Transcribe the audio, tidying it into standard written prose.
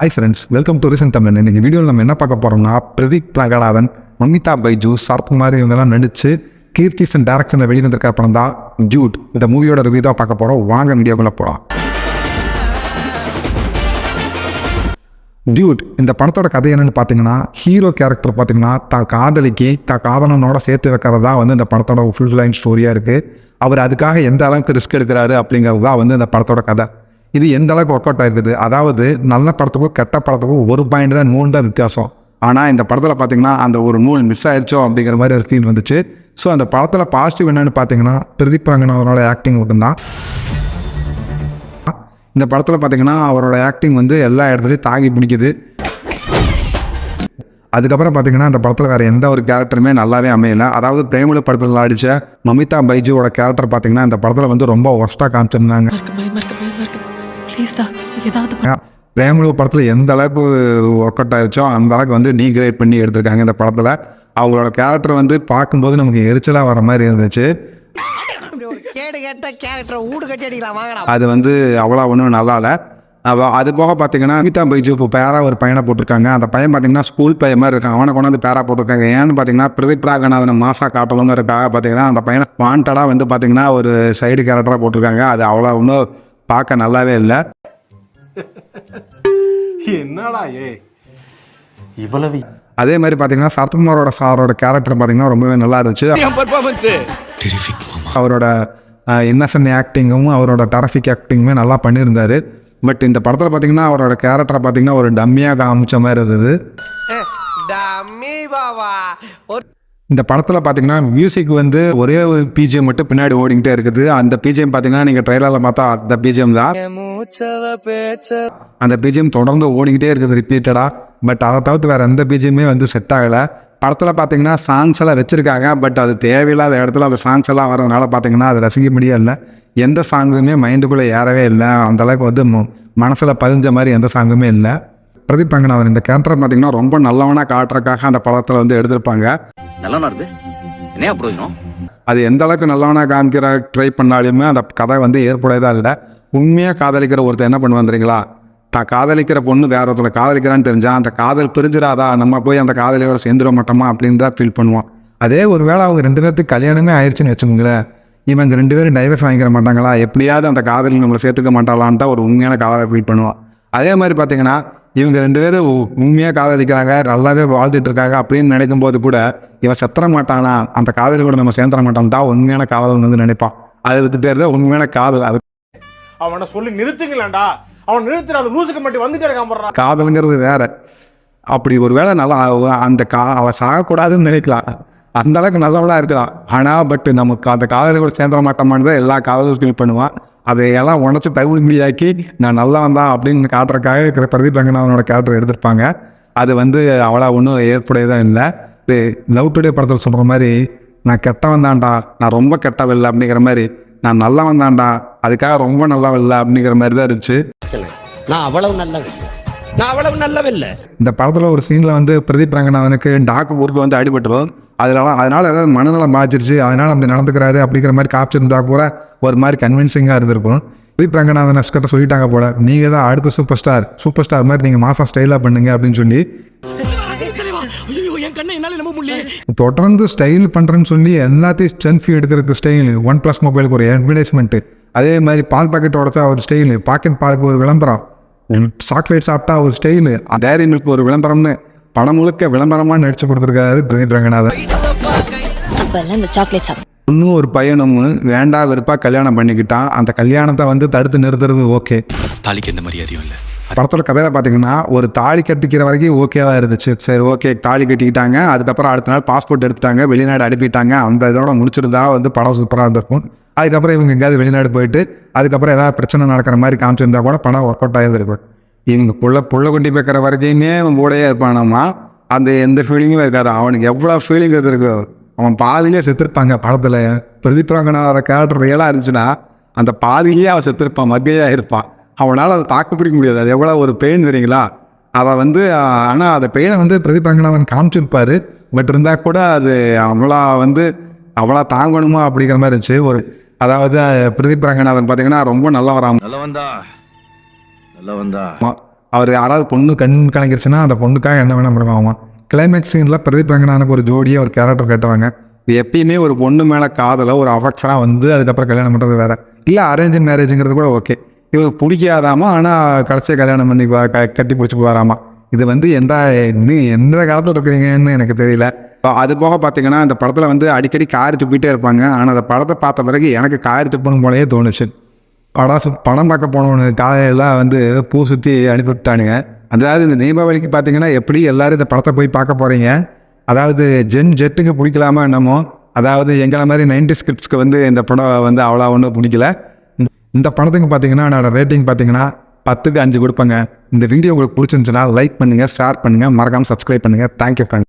Hi friends, welcome to reason Tamil. இன்னைக்கு வீடியோவில் நம்ம என்ன பார்க்க போகிறோம்னா, பிரதீப் ரங்கநாதன், மமிதா பைஜு, சரத்குமார் இவங்கெல்லாம் நடித்து கீர்த்திசன் டைரக்ஷனில் வெளிவந்திருக்கிற படம் தான் டியூட். இந்த மூவியோட ரிவ்யூ தான் பார்க்க போகிறோம். வாங்க வீடியோக்குள்ளே போகலாம். டியூட் இந்த படத்தோட கதை என்னன்னு பார்த்தீங்கன்னா, ஹீரோ கேரக்டர் பார்த்தீங்கன்னா தான் காதலனோட சேர்த்து வைக்கிறது தான் இந்த படத்தோட ஃபுல் லைன் ஸ்டோரியாக இருக்குது. அவர் அதுக்காக எந்த அளவுக்கு ரிஸ்க் எடுக்கிறாரு அப்படிங்கிறது தான் இந்த படத்தோட கதை. இது எந்த அளவுக்கு ஒர்க் அவுட் ஆயிருக்குது, அதாவது நல்ல படத்துக்கும் கெட்ட படத்துக்கும் ஒரு பாயிண்ட் தான், நூல் தான் வித்தியாசம். ஆனால் இந்த படத்தில் பார்த்தீங்கன்னா அந்த ஒரு நூல் மிஸ் ஆயிடுச்சோ அப்படிங்கிற மாதிரி ஒரு ஃபீல் வந்துச்சு. ஸோ அந்த படத்தில் பாசிட்டிவ் என்னென்னு பார்த்தீங்கன்னா, பிரதீப் ரங்கநாதனோட ஆக்டிங் மட்டும்தான். இந்த படத்தில் பார்த்தீங்கன்னா அவரோட ஆக்டிங் எல்லா இடத்துலையும் தாங்கி பிடிக்குது. அதுக்கப்புறம் பார்த்தீங்கன்னா அந்த படத்தில் வேறு எந்த ஒரு கேரக்டருமே நல்லாவே அமையலை. அதாவது பிரேமலு படத்தில் அடித்த மமிதா பைஜுவோட கேரக்டர் பார்த்தீங்கன்னா இந்த படத்தில் ரொம்ப ஒஸ்ட்டாக காமிச்சிருந்தாங்க. பிரேமலு படத்தில் எந்த அளவுக்கு ஒர்க் அவுட் ஆயிடுச்சோ அந்த அளவுக்கு டீக்ரேட் பண்ணி எடுத்திருக்காங்க. இந்த படத்தில் அவங்களோட கேரக்டர் பார்க்கும்போது நமக்கு எரிச்சலாக வர மாதிரி இருந்துச்சு. அது அவ்வளோ ஒன்றும் நல்லா இல்லை. அது போக பார்த்தீங்கன்னா மமிதா பைஜு இப்போ பேரா ஒரு பையனை போட்டிருக்காங்க. அந்த பையன் பார்த்தீங்கன்னா ஸ்கூல் பையன் மாதிரி இருக்கான். அவனை கொண்டாந்து பேரா போட்டிருக்காங்க. ஏன்னு பார்த்தீங்கன்னா பிரதீப் ரங்கநாதனை மாசா காட்டணுங்கிறதுக்காக பார்த்தீங்கன்னா அந்த பையனை வாண்டடாக பார்த்தீங்கன்னா ஒரு சைடு கேரக்டராக போட்டிருக்காங்க. அது அவ்வளோ ஒன்றும் பார்க்க நல்லாவே இல்லை. என்னடா இவ்வளவு. அதே மாதிரி பார்த்தீங்கன்னா சரத்குமாரோட சாரோட கேரக்டர் பார்த்தீங்கன்னா ரொம்பவே நல்லா இருந்துச்சு. அவரோட இன்னசென்ட் ஆக்டிங்கும் அவரோட டெரஃபிக் ஆக்டிங்குமே நல்லா பண்ணியிருந்தார். பட் இந்த படத்தில் பார்த்தீங்கன்னா அவரோட கேரக்டரை பார்த்தீங்கன்னா ஒரு டம்மியாக காமிச்ச மாதிரி இருந்தது. இந்த படத்தில் பார்த்தீங்கன்னா மியூசிக் ஒரே ஒரு பிஜிஎம் மட்டும் பின்னாடி ஓடிக்கிட்டே இருக்குது. அந்த பிஜிஎம் பார்த்தீங்கன்னா நீங்கள் ட்ரெய்லரில் பார்த்தா அந்த பிஜிஎம் தான். அந்த பிஜிஎம் தொடர்ந்து ஓடிக்கிட்டே இருக்குது ரிப்பீட்டடாக. பட் அதை தவிர்த்து வேறு எந்த பிஜிஎம்மே செட் ஆகலை. படத்தில் பார்த்தீங்கன்னா சாங்ஸ் எல்லாம் வச்சுருக்காங்க. பட் அது தேவையில்லாத இடத்துல அந்த சாங்ஸ் எல்லாம் வரதுனால பார்த்தீங்கன்னா அது ரசிக்க முடியல. எந்த சாங்குமே மைண்டுக்குள்ளே ஏறவே இல்லை. அந்தளவுக்கு மனசில் பதிஞ்ச மாதிரி எந்த சாங்குமே இல்லை. பிரதீப் ரங்கநாதன் இந்த கேரக்டர் பார்த்தீங்கன்னா ரொம்ப நல்லவனாக காட்டுறதுக்காக அந்த படத்தில் எடுத்திருப்பாங்க. அது எந்த அளவுக்கு நல்லவனாக காமிக்கிற ட்ரை பண்ணாலுமே அந்த கதை ஏற்புடையதாக இல்லை. உண்மையாக காதலிக்கிற ஒருத்தர் என்ன பண்ணுவான் தெரியுங்களா, தான் காதலிக்கிற பொண்ணு வேற ஒருத்தர் காதலிக்கிறான்னு தெரிஞ்சா அந்த காதல் பிரிஞ்சிடாதா, நம்ம போய் அந்த காதலியோட சேர்ந்துட மாட்டோமா அப்படின்னு தான் ஃபீல் பண்ணுவான். அதே ஒரு வேளை அவங்க 2 பேர்த்துக்கு கல்யாணமே ஆயிடுச்சுன்னு வச்சுக்கோங்களேன், இவங்க 2 பேரும் டைவர்ஸ் வாங்கிக்கிற மாட்டாங்களா, எப்படியாவது அந்த காதலி நம்மளை சேர்த்துக்க மாட்டாளான்னு தான் ஒரு உண்மையான காதலை ஃபீல் பண்ணுவான். அதே மாதிரி பார்த்தீங்கன்னா இவங்க 2 பேரும் உண்மையாக காதலிக்கிறாங்க, நல்லாவே வாழ்ந்துட்டு இருக்காங்க அப்படின்னு நினைக்கும் போது கூட இவன் செத்தர மாட்டானா, அந்த காதலி கூட நம்ம சேர்ந்துட மாட்டான் தான் உண்மையான காதல் நினைப்பான். அதுக்கு பேர் தான் உண்மையான காதல். அது அவனை சொல்லி நிறுத்துங்களேன்டா, அவன் நிறுத்துறாது லூசுக்கு மட்டும் வந்துட்டே இருக்கான். காதலுங்கிறது வேற. அப்படி ஒரு வேளை நல்லா அந்த அவன் சாகக்கூடாதுன்னு நினைக்கலாம், அந்த அளவுக்கு நல்லவளாக இருக்கலாம். ஆனால் பட் நமக்கு அந்த காதலி கூட சேர்ந்துட மாட்டோமான்னு தான் எல்லா காதலும் ஃபீல் பண்ணுவான். அதையெல்லாம் உடச்சி தகுதியாக்கி நான் நல்லா வந்தான் அப்படின்னு காட்டுறதுக்காக பிரதீப் ரங்கநாதனோட கேரக்டர் எடுத்திருப்பாங்க. அது அவ்வளோ ஒன்றும் ஏற்புடையதான் இல்லை. லவ் டுடே படத்தில் சொல்கிற மாதிரி, நான் கெட்டவன் தான்டா, நான் ரொம்ப கெட்டவில்லை அப்படிங்கிற மாதிரி, நான் நல்லா வந்தான்டா அதுக்காக ரொம்ப நல்லா இல்லை அப்படிங்கிற மாதிரி தான் இருந்துச்சு. நான் அவ்வளவு நல்லவில்லை. இந்த படத்தில் ஒரு சீனில் பிரதீப் ரங்கநாதனுக்கு டாக்கு ஊருக்கு அடிபட்டுரும். அதனால ஏதாவது மனநலம் பாதிச்சிருச்சு, அதனால் அப்படி நடந்துக்கிறாரு அப்படிங்கிற மாதிரி காப்பிச்சிருந்தா கூட ஒரு மாதிரி கன்வின்சிங்காக இருந்திருக்கும். பிரதீப் ரங்கநாதன் கிட்ட சொல்லிட்டாங்க போல, நீங்கள் தான் அடுத்த சூப்பர் ஸ்டார் மாதிரி நீங்கள் மாசம் ஸ்டைலாக பண்ணுங்க அப்படின்னு சொல்லி தொடர்ந்து ஸ்டைல் பண்ணுறேன்னு சொல்லி எல்லாத்தையும் செல்ஃபி எடுக்கிறதுக்கு ஸ்டைலு, OnePlus மொபைலுக்கு ஒரு அட்வர்டைஸ்மெண்ட்டு, அதே மாதிரி பால் பாக்கெட் உடச்சா ஒரு ஸ்டைலு, பாக்கெட் பாலுக்கு ஒரு விளம்பரம், சாக்லேட் சாப்பிட்டா ஒரு ஸ்டைலு, டேரி மில்க் ஒரு விளம்பரம்னு படம் முழுக்க விளம்பரமாக நடிச்சு கொடுத்துருக்காரு பிரதீப் ரங்கநாதன். இன்னும் ஒரு பையனும் வேண்டா வெறுப்பா கல்யாணம் பண்ணிக்கிட்டான். அந்த கல்யாணத்தை தடுத்து நிறுத்துறது ஓகே, தாலிக்கு எந்த மரியாதையும் இல்லை. படத்தோட கதையில் பார்த்தீங்கன்னா ஒரு தாலி கட்டிக்கிற வரைக்கும் ஓகேவாக இருந்துச்சு. சரி ஓகே, தாலி கட்டிக்கிட்டாங்க. அதுக்கப்புறம் அடுத்த நாள் பாஸ்போர்ட் எடுத்துட்டாங்க, வெளிநாடு அனுப்பிட்டாங்க. அந்த இதோட முடிச்சிருந்தா படம் சூப்பராக இருந்திருக்கும். அதுக்கப்புறம் இவங்க எங்கேயாவது வெளிநாடு போயிட்டு அதுக்கப்புறம் ஏதாவது பிரச்சனை நடக்கிற மாதிரி காமிச்சிருந்தா கூட படம் ஒர்க் அவுட் ஆகியிருக்கும். இவங்க புள்ள கொட்டி வைக்கிற வரைக்குமே அவன் கூடயே இருப்பானாமா, அந்த எந்த ஃபீலிங்கும் இருக்காது. அவனுக்கு எவ்வளோ ஃபீலிங் இருக்கு, அவன் பாதியிலே செத்துருப்பாங்க படத்தில். பிரதீப் ரங்கநாதோட கேரக்டர் ரியலாக இருந்துச்சுன்னா அந்த பாதியிலேயே அவன் செத்துருப்பான், மக்கையாக இருப்பான். அவனால் அதை தாக்கு பிடிக்க முடியாது. அது எவ்வளோ ஒரு பெயின் தெரியுங்களா. அதை ஆனால் அந்த பெயினை பிரதீப் ரங்கநாதன் காமிச்சிருப்பார். பட் இருந்தால் கூட அது அவ்வளோ தாங்கணுமா அப்படிங்கிற மாதிரி இருந்துச்சு. அதாவது பிரதீப் ரங்கநாதன் பார்த்தீங்கன்னா ரொம்ப நல்ல வராமல் அவர் யாராவது பொண்ணு கண் கலங்கிருச்சுன்னா அந்த பொண்ணுக்காக என்ன வேணால் பண்ணுவாங்க. கிளைமேக்ஸ் சீனில் பிரதீப் ரங்கநாதனுக்கு ஒரு ஜோடியாக ஒரு கேரக்டர் கேட்டவாங்க. எப்பயுமே ஒரு பொண்ணு மேலே காதலை ஒரு அஃபெக்ஷனாக வந்து அதுக்கப்புறம் கல்யாணம் பண்ணுறது வேறு, இல்லை அரேஞ்ச் மேரேஜுங்கிறது கூட ஓகே. இவர் பிடிக்காதாமா, ஆனால் கடைசியாக கல்யாணம் பண்ணி கட்டி பிடிச்சி போகிறாமா. இது வந்து எந்த காலத்தில் இருக்கிறீங்கன்னு எனக்கு தெரியல. அது போக பார்த்தீங்கன்னா அந்த படத்தில் வந்து அடிக்கடி கார் துப்பிகிட்டே இருப்பாங்க. ஆனால் அந்த படத்தை பார்த்த பிறகு எனக்கு கார் துப்பணும் போலயே தோணுச்சு. படம் பார்க்க போனவனு காலையெல்லாம் வந்து பூ சுற்றி அனுப்பிவிட்டானுங்க. அதாவது இந்த தீபாவளிக்கு பார்த்தீங்கன்னா எப்படி எல்லோரும் இந்த படத்தை போய் பார்க்க போகிறீங்க. அதாவது ஜெட்டுக்கு பிடிக்கலாமா என்னமோ, அதாவது எங்களை மாதிரி 90s கிட்ஸ்க்கு வந்து இந்த படம் வந்து அவ்வளோ ஒன்றும் பிடிக்கல. இந்த படத்துக்கு பார்த்தீங்கன்னா என்னோட ரேட்டிங் பார்த்தீங்கன்னா 10க்கு 5 கொடுப்பேங்க. இந்த வீடியோ உங்களுக்கு பிடிச்சிருந்துச்சுன்னா லைக் பண்ணுங்கள், ஷேர் பண்ணுங்கள், மறக்காமல் சப்ஸ்கிரைப் பண்ணுங்கள். Thank you friend.